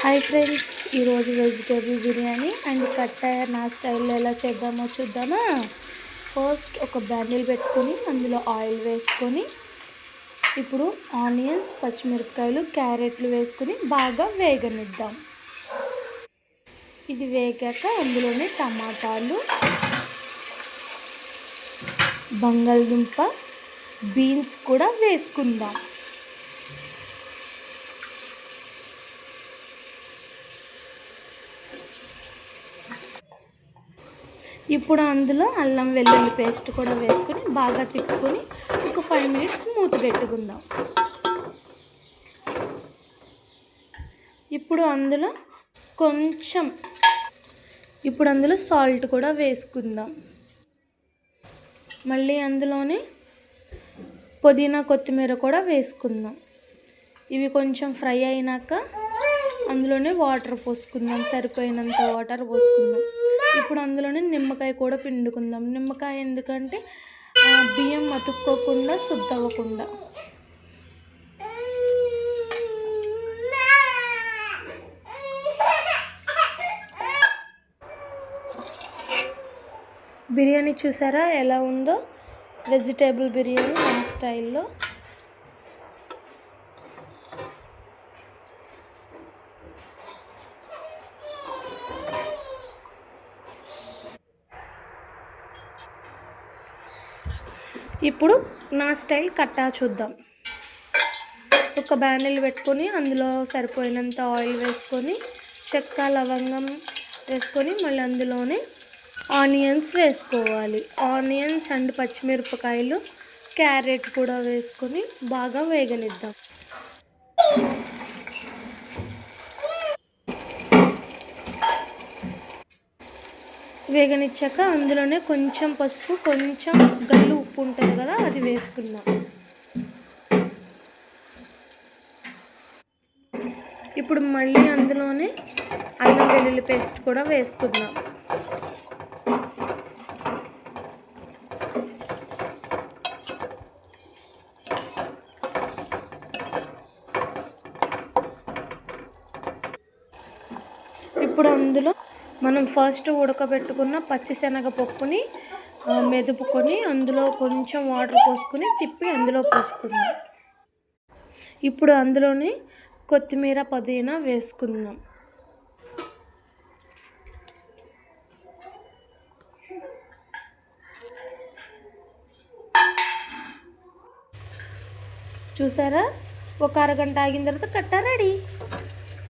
Hi friends, ఈరోజు vegetable biryani and కట్టాయ నా స్టైల్లో ఎలా చేద్దామో చూద్దామా. ఫస్ట్ ఒక బాండిల్ పెట్టుకొని అందులో ఆయిల్ వేసుకొని ఇప్పుడు ఆనియన్స్, పచ్చిమిరపకాయలు, క్యారెట్లు వేసుకొని బాగా వేగనిద్దాం. ఇది వేగాక అందులోనే టమాటాలు, బంగాళదుంప, బీన్స్ కూడా వేసుకుందాం. ఇప్పుడు అందులో అల్లం వెల్లుల్లి పేస్ట్ కూడా వేసుకొని బాగా తిప్పుకొని ఒక 5 మినిట్స్ మూత పెట్టుకుందాం. ఇప్పుడు అందులో సాల్ట్ కూడా వేసుకుందాం. మళ్ళీ అందులోనే పుదీనా, కొత్తిమీర కూడా వేసుకుందాం. ఇవి కొంచెం ఫ్రై అయినాక అందులోనే వాటర్ పోసుకుందాం, సరిపోయినంత వాటర్ పోసుకుందాం. ఇప్పుడు అందులోనే నిమ్మకాయ కూడా పిండుకుందాం. నిమ్మకాయ ఎందుకంటే బియ్యం అతుక్కోకుండా, శుద్ధ అవ్వకుండా. బిర్యానీ చూసారా ఎలా ఉందో, వెజిటేబుల్ బిర్యానీ నా స్టైల్లో. ఇప్పుడు నా స్టైల్ కట్టా చూద్దాం. ఒక బాండిల్ పెట్టుకొని అందులో సరిపోయినంత ఆయిల్ వేసుకొని చెక్క, లవంగం వేసుకొని మళ్ళీ అందులోనే ఆనియన్స్ వేసుకోవాలి. ఆనియన్స్ అండ్ పచ్చిమిరపకాయలు, క్యారెట్ కూడా వేసుకొని బాగా వేగనిద్దాం. వేగనిచ్చాక అందులోనే కొంచెం పసుపు, కొంచెం గల్లు ఉప్పు ఉంటుంది కదా, అది వేసుకుందాం. ఇప్పుడు మళ్ళీ అందులోనే అల్లం వెల్లుల్లి పేస్ట్ కూడా వేసుకుందాం. ఇప్పుడు అందులో మనం ఫస్ట్ ఉడకబెట్టుకున్న పచ్చిశనగపప్పుని మెదుపుకొని అందులో కొంచెం వాటర్ పోసుకొని తిప్పి అందులో పోసుకుందాం. ఇప్పుడు అందులోనే కొత్తిమీర, పుదీనా వేసుకుందాం. చూసారా, ఒక అరగంట ఆగిన తర్వాత కట్టా రెడీ.